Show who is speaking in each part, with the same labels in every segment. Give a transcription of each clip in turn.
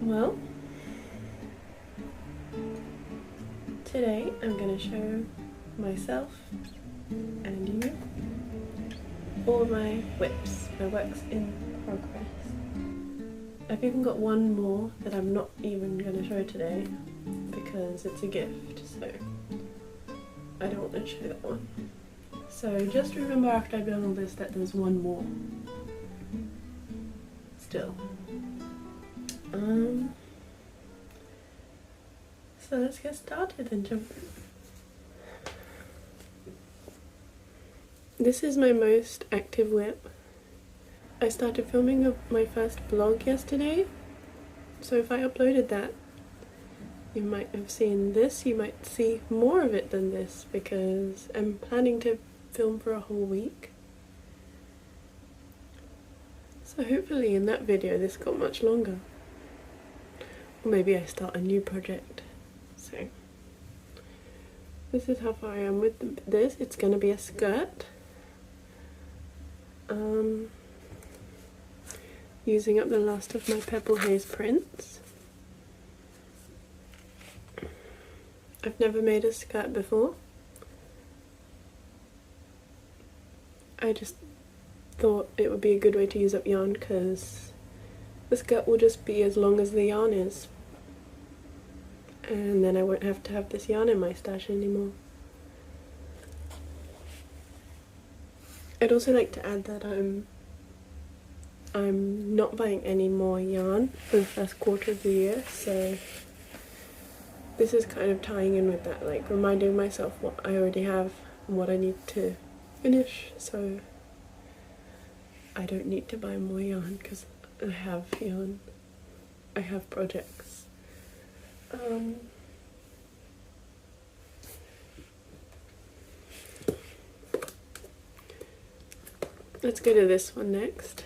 Speaker 1: Well, today I'm going to show myself and you all my WIPs, my works in progress. I've even got one more that I'm not even going to show today because it's a gift, so I don't want to show that one. So just remember after I've done all this that there's one more still. So let's get started and jump in. This is my most active WIP. I started filming my first vlog yesterday, so if I uploaded that, you might have seen this. You might see more of it than this because I'm planning to film for a whole week. So hopefully in that video this got much longer. Or maybe I start a new project. So this is how far I am with this. It's going to be a skirt. Using up the last of my Pebble Haze prints. I've never made a skirt before. I just thought it would be a good way to use up yarn because the skirt will just be as long as the yarn is. And then I won't have to have this yarn in my stash anymore. I'd also like to add that I'm not buying any more yarn for the first quarter of the year, so this is kind of tying in with that, like reminding myself what I already have and what I need to finish, so I don't need to buy more yarn because I have yarn, I have projects. Let's go to this one next.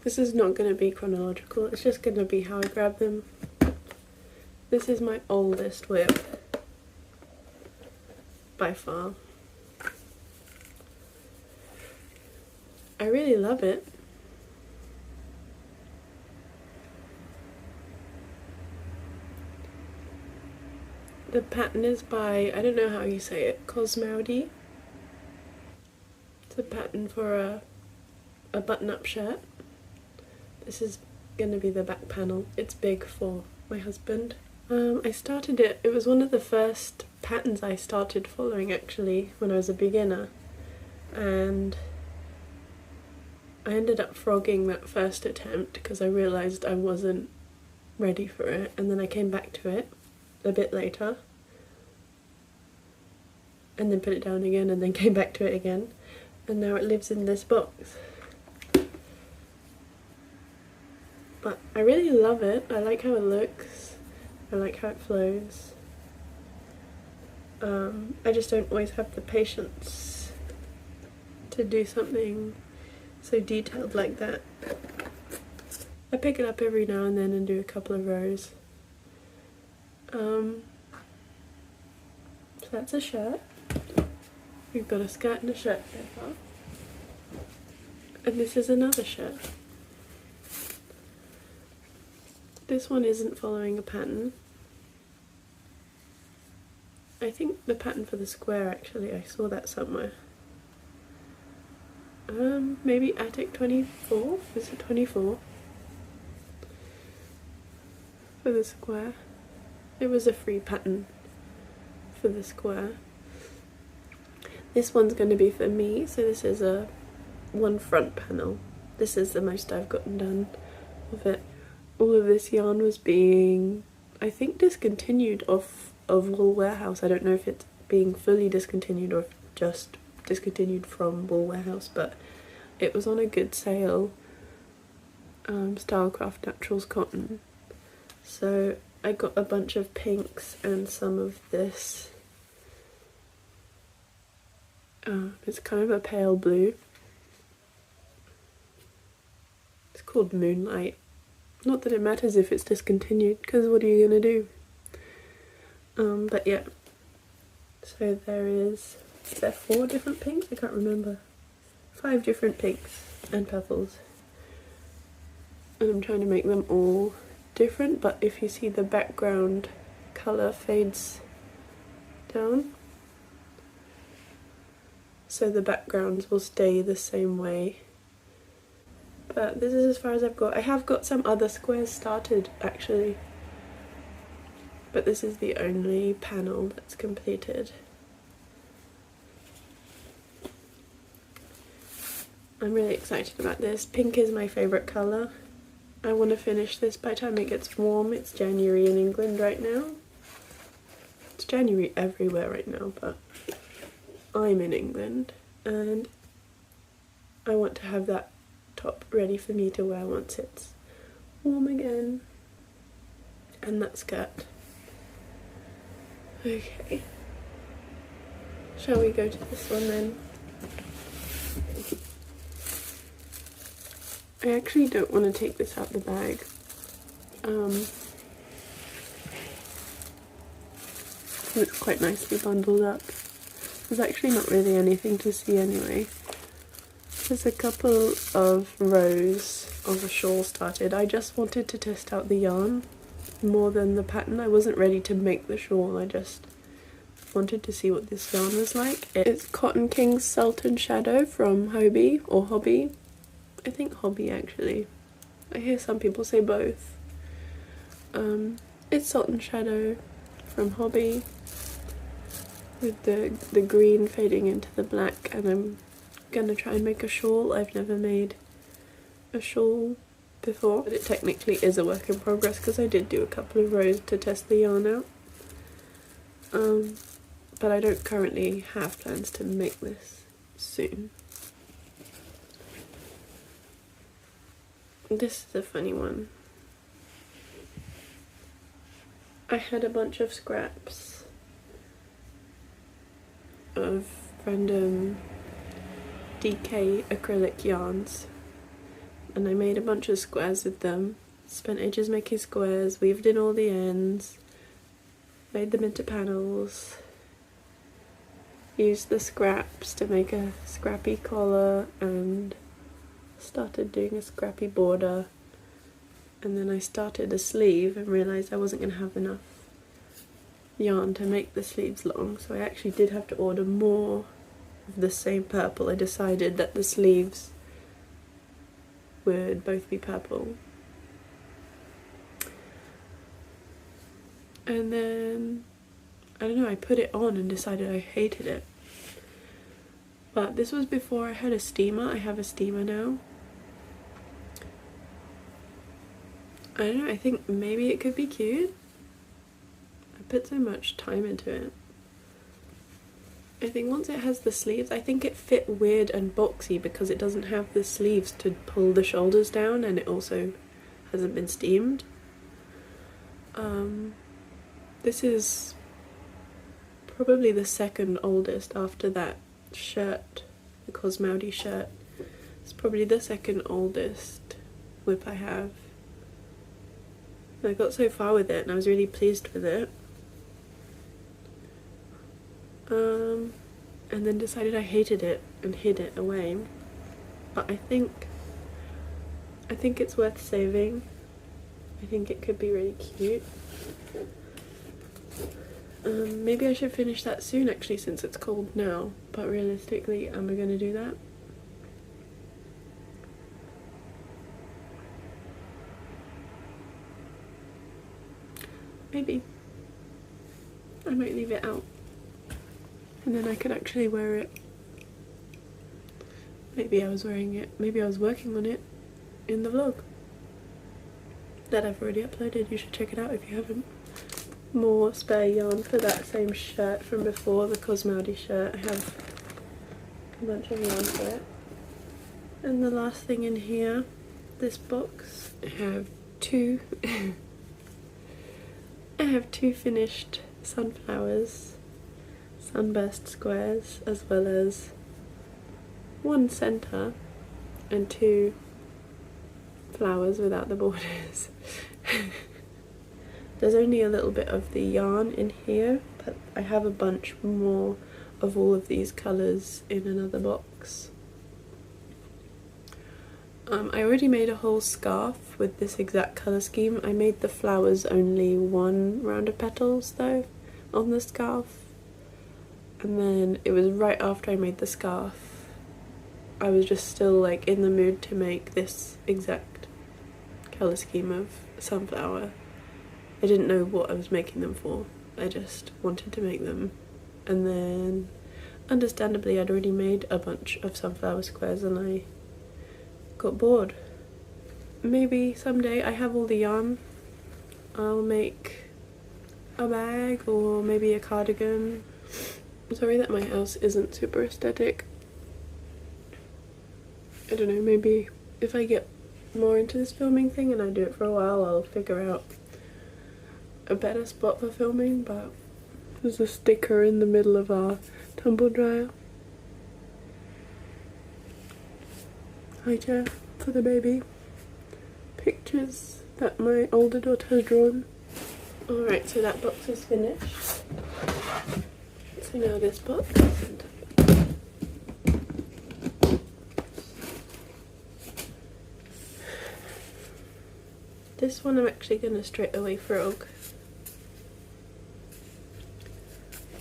Speaker 1: This is not going to be chronological, it's just going to be how I grab them. This is my oldest WIP, by far. I really love it. The pattern is by, I don't know how you say it, Cosmowdy. It's a pattern for a button-up shirt. This is going to be the back panel. It's big for my husband. I started it, it was one of the first patterns I started following actually when I was a beginner, and I ended up frogging that first attempt because I realised I wasn't ready for it, and then I came back to it a bit later and then put it down again and then came back to it again, and now it lives in this box. But I really love it. I like how it looks, I like how it flows. I just don't always have the patience to do something so detailed like that. I pick it up every now and then and do a couple of rows. So that's a shirt. We've got a skirt and a shirt so far. And this is another shirt. This one isn't following a pattern. I think the pattern for the square actually, I saw that somewhere. Maybe Attic 24? Is it 24? For the square. It was a free pattern for the square. This one's going to be for me, so this is one front panel. This is the most I've gotten done of it. All of this yarn was being, I think, discontinued off of Wool Warehouse. I don't know if it's being fully discontinued or just discontinued from Wool Warehouse, but it was on a good sale. Stylecraft Naturals cotton. So I got a bunch of pinks and some of this. It's kind of a pale blue. It's called Moonlight. Not that it matters if it's discontinued, because what are you gonna do? But yeah. So is there 4 different pinks? I can't remember. 5 different pinks and purples. and I'm trying to make them all different, but if you see the background colour fades down, so the backgrounds will stay the same way. But this is as far as I've got. I have got some other squares started actually, but this is the only panel that's completed. I'm really excited about this. Pink is my favourite colour. I want to finish this by the time it gets warm. It's January in England right now. It's January everywhere right now, but I'm in England and I want to have that top ready for me to wear once it's warm again. And that skirt. Okay. Shall we go to this one then? I actually don't want to take this out the bag. It's quite nicely bundled up. There's actually not really anything to see anyway. There's a couple of rows of a shawl started. I just wanted to test out the yarn more than the pattern. I wasn't ready to make the shawl, I just wanted to see what this yarn was like. It's Cotton King's Sultan Shadow from Hobby, or Hobby. I think Hobby actually. I hear some people say both. It's Sultan Shadow from Hobby with the green fading into the black, and I'm gonna try and make a shawl. I've never made a shawl before, but it technically is a work in progress because I did do a couple of rows to test the yarn out. But I don't currently have plans to make this soon. This is a funny one. I had a bunch of scraps of random DK acrylic yarns and I made a bunch of squares with them. Spent ages making squares, weaved in all the ends, made them into panels, used the scraps to make a scrappy collar and started doing a scrappy border, and then I started a sleeve and realised I wasn't going to have enough yarn to make the sleeves long, so I actually did have to order more of the same purple. I decided that the sleeves would both be purple. And then, I don't know, I put it on and decided I hated it. But this was before I had a steamer. I have a steamer now. I don't know, I think maybe it could be cute. I put so much time into it. I think once it has the sleeves, I think it fit weird and boxy because it doesn't have the sleeves to pull the shoulders down, and it also hasn't been steamed. This is probably the second oldest after that shirt, the Cosmoudy shirt. It's probably the second oldest WIP I have. I got so far with it and I was really pleased with it. And then decided I hated it and hid it away. But I think it's worth saving. I think it could be really cute. Maybe I should finish that soon actually, since it's cold now, but realistically, am I going to do that? Maybe. I might leave it out. And then I could actually wear it. Maybe I was wearing it, maybe I was working on it in the vlog that I've already uploaded. You should check it out if you haven't. More spare yarn for that same shirt from before, the Cosmoudy shirt. I have a bunch of yarn for it. And the last thing in here, this box, I have two I have two finished sunflowers, sunburst squares, as well as one centre and two flowers without the borders. There's only a little bit of the yarn in here, but I have a bunch more of all of these colours in another box. I already made a whole scarf with this exact colour scheme. I made the flowers only one round of petals though on the scarf, and then it was right after I made the scarf I was just still like in the mood to make this exact colour scheme of sunflower. I didn't know what I was making them for, I just wanted to make them, and then understandably I'd already made a bunch of sunflower squares and I got bored. Maybe someday I have all the yarn, I'll make a bag or maybe a cardigan. I'm sorry that my house isn't super aesthetic. I don't know, maybe if I get more into this filming thing and I do it for a while, I'll figure out a better spot for filming, but there's a sticker in the middle of our tumble dryer. High chair for the baby. Pictures that my older daughter has drawn. Alright, so that box is finished. So now this box. This one I'm actually going to straight away frog.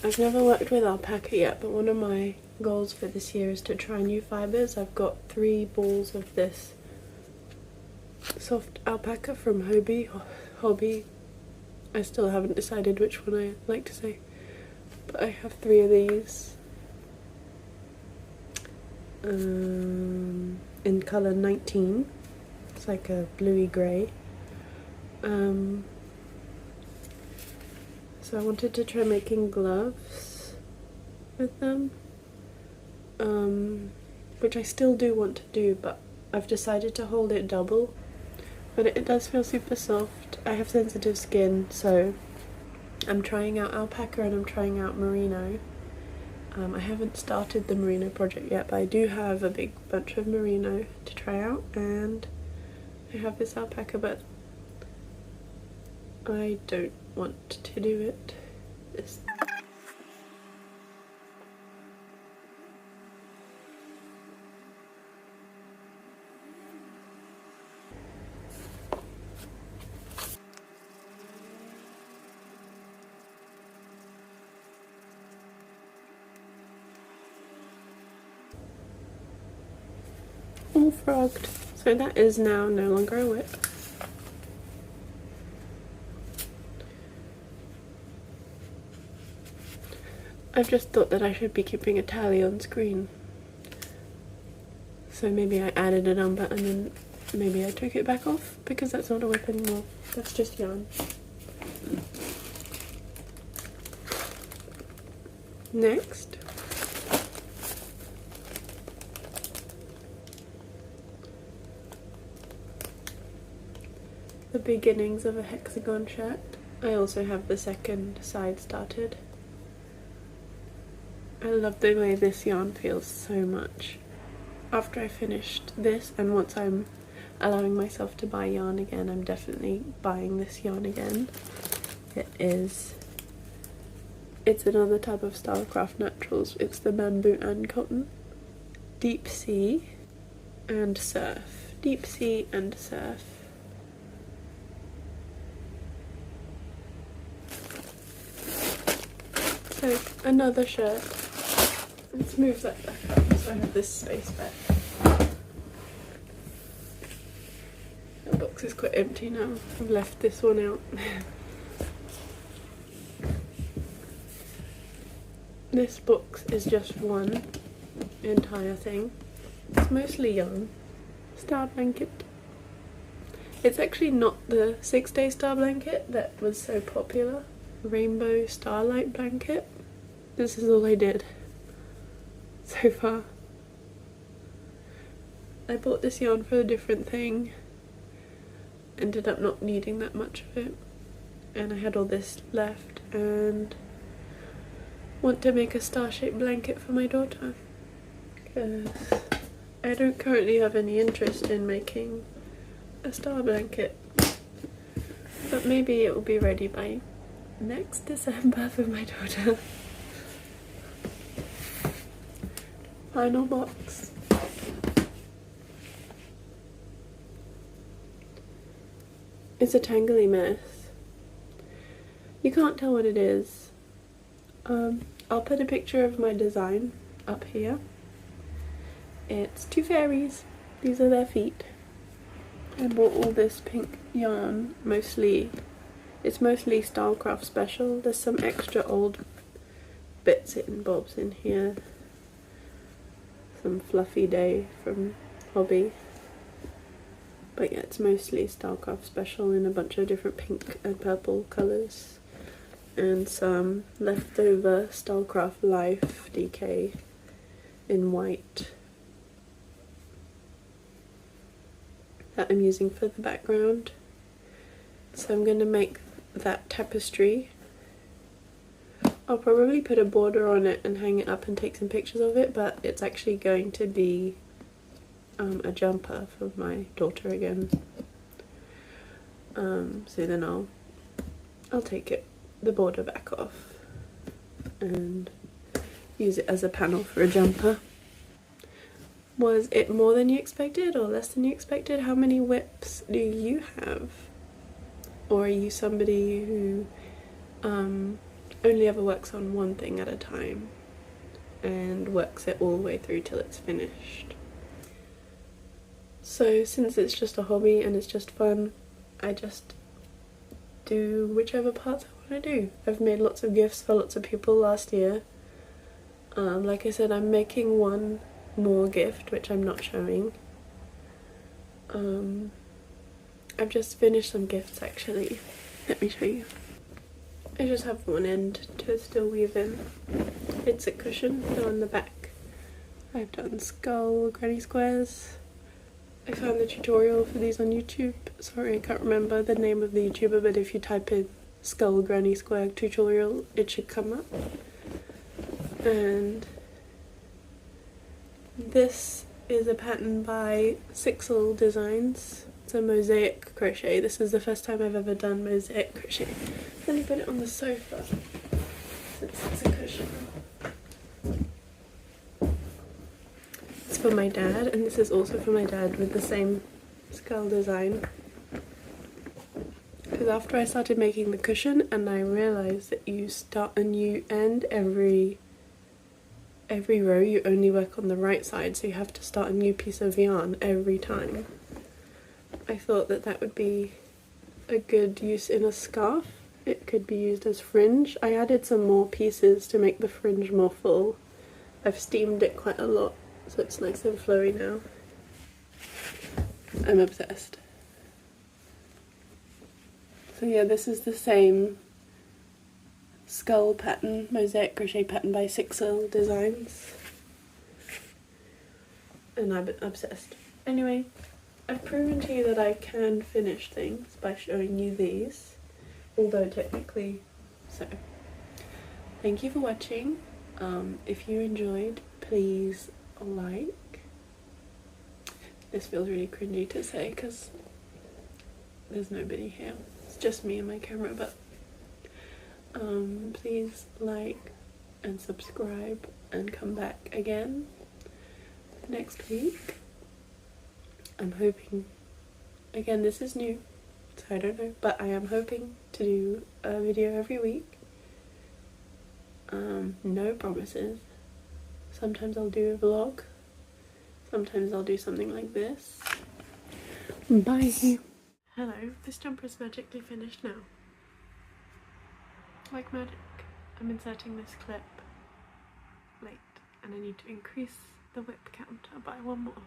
Speaker 1: I've never worked with alpaca yet, but one of my goals for this year is to try new fibres. I've got 3 balls of this soft alpaca from Hobby. I still haven't decided which one I like to say, but I have 3 of these in colour 19. It's like a bluey grey. So I wanted to try making gloves with them, which I still do want to do, but I've decided to hold it double. But it does feel super soft. I have sensitive skin, so I'm trying out alpaca and I'm trying out merino. I haven't started the merino project yet, but I do have a big bunch of merino to try out, and I have this alpaca, but I don't want to do it. All frogged. So that is now no longer a WIP. I've just thought that I should be keeping a tally on screen. So maybe I added a number and then maybe I took it back off, because that's not a WIP anymore. That's just yarn. Next. The beginnings of a hexagon shirt. I also have the second side started. I love the way this yarn feels so much. After I finished this, and once I'm allowing myself to buy yarn again, I'm definitely buying this yarn again. It's another type of Starcraft Naturals. It's the bamboo and cotton. Deep sea and surf. Deep sea and surf. So another shirt. Let's move that back up so I have this space back. The box is quite empty now. I've left this one out. This box is just one entire thing. It's mostly yarn. Star blanket. It's actually not the 6-day star blanket that was so popular. Rainbow starlight blanket. This is all I did so far. I bought this yarn for a different thing, ended up not needing that much of it, and I had all this left and want to make a star-shaped blanket for my daughter, because I don't currently have any interest in making a star blanket, but maybe it will be ready by next December for my daughter. Final box. It's a tangly mess. You can't tell what it is. I'll put a picture of my design up here. It's two fairies. These are their feet. I bought all this pink yarn, it's mostly Stylecraft Special. There's some extra old bits and bobs in here. Some Fluffy Day from Hobby. But yeah, it's mostly Stylecraft Special in a bunch of different pink and purple colours. And some leftover Stylecraft Life DK in white that I'm using for the background. So I'm going to make that tapestry. I'll probably put a border on it and hang it up and take some pictures of it, but it's actually going to be a jumper for my daughter again. So then I'll take the border back off and use it as a panel for a jumper. Was it more than you expected or less than you expected? How many WIPs do you have? Or are you somebody who only ever works on one thing at a time and works it all the way through till it's finished? So since it's just a hobby and it's just fun, I just do whichever parts I want to do. I've made lots of gifts for lots of people last year. Like I said, I'm making one more gift which I'm not showing. I've just finished some gifts actually. Let me show you. I just have one end to still weave in. It's a cushion, so on the back I've done skull granny squares. I found the tutorial for these on YouTube. Sorry, I can't remember the name of the YouTuber, but if you type in skull granny square tutorial, it should come up. And this is a pattern by Sixel Designs. It's a mosaic crochet. This is the first time I've ever done mosaic crochet. Let me put it on the sofa since it's a cushion. It's for my dad, and this is also for my dad with the same skull design. Because after I started making the cushion and I realised that you start and you end every row, you only work on the right side, so you have to start a new piece of yarn every time. I thought that that would be a good use in a scarf. It could be used as fringe. I added some more pieces to make the fringe more full. I've steamed it quite a lot, so it's nice and flowy now. I'm obsessed. So yeah, this is the same skull pattern, mosaic crochet pattern by Sixel Designs. And I'm obsessed. Anyway, I've proven to you that I can finish things by showing you these, although technically so. Thank you for watching. If you enjoyed, please like. This feels really cringy to say because there's nobody here. It's just me and my camera, but please like and subscribe and come back again next week. I'm hoping, again this is new, so I don't know, but I am hoping to do a video every week. No promises. Sometimes I'll do a vlog, sometimes I'll do something like this. Bye! Hello, this jumper is magically finished now. Like magic. I'm inserting this clip late and I need to increase the WIP counter by one more.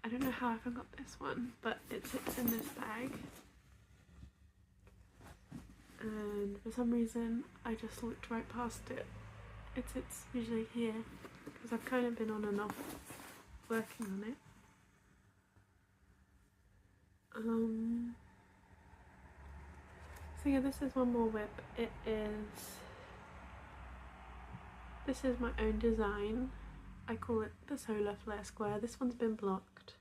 Speaker 1: I don't know how I forgot this one, but it sits in this bag. And for some reason I just looked right past it. It sits usually here because I've kind of been on and off working on it. So yeah, this is one more WIP. This is my own design. I call it the Solar Flare Square. This one's been blocked.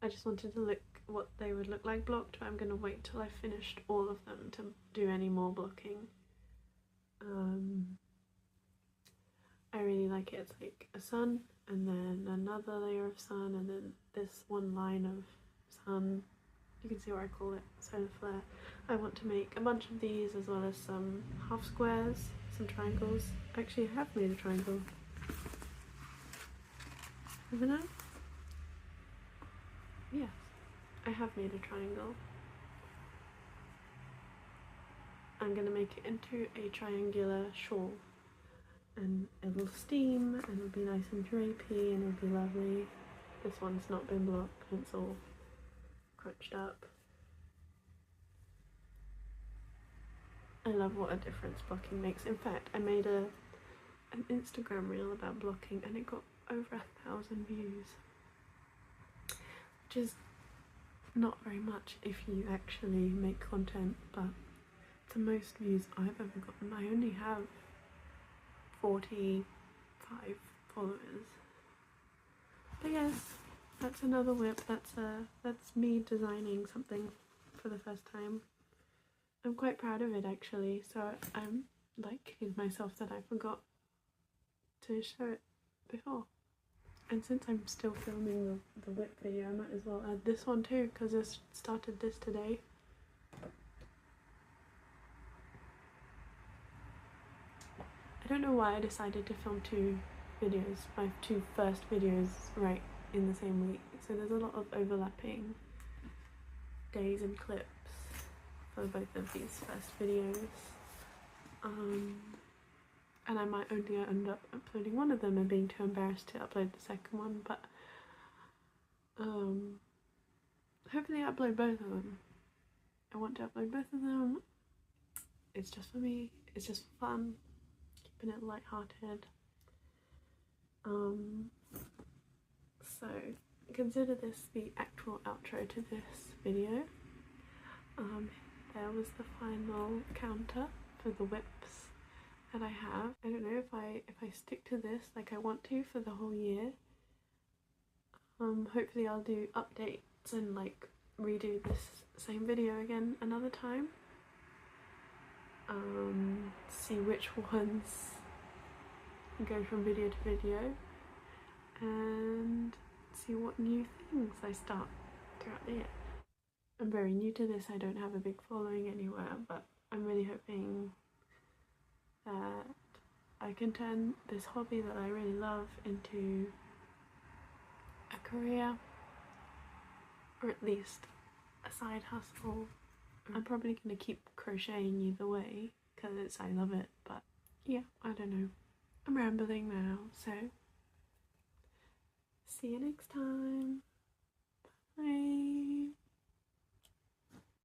Speaker 1: I just wanted to look what they would look like blocked, but I'm going to wait till I've finished all of them to do any more blocking. I really like it. It's like a sun and then another layer of sun and then this one line of sun you can see where I call it solar flare. I want to make a bunch of these as well as some half squares, some triangles. Actually, I have made a triangle. Haven't I? Yes, I have made a triangle. I'm going to make it into a triangular shawl, and it'll steam and it'll be nice and drapey and it'll be lovely. This one's not been blocked, it's all crunched up. I love what a difference blocking makes. In fact, I made an Instagram reel about blocking and it got over 1,000 views, which is not very much if you actually make content, but the most views I've ever gotten. I only have 45 followers. But yes, that's another WIP. That's me designing something for the first time. I'm quite proud of it actually, so I'm like kicking myself that I forgot to show it before. And since I'm still filming the WIP video, I might as well add this one too, because I started this today. I don't know why I decided to film two videos, my two first videos right in the same week, so there's a lot of overlapping days and clips for both of these first videos, and I might only end up uploading one of them and being too embarrassed to upload the second one, but hopefully I upload both of them. I want to upload both of them. It's just for me, it's just for fun, keeping it light-hearted. So consider this the actual outro to this video. There was the final counter for the WIPs that I have. I don't know if I stick to this like I want to for the whole year. Hopefully I'll do updates and like redo this same video again another time. See which ones go from video to video and see what new things I start throughout the year. I'm very new to this, I don't have a big following anywhere, but I'm really hoping that I can turn this hobby that I really love into a career, or at least a side hustle. I'm probably going to keep crocheting either way because I love it, but yeah, I don't know. I'm rambling now, so see you next time. Bye.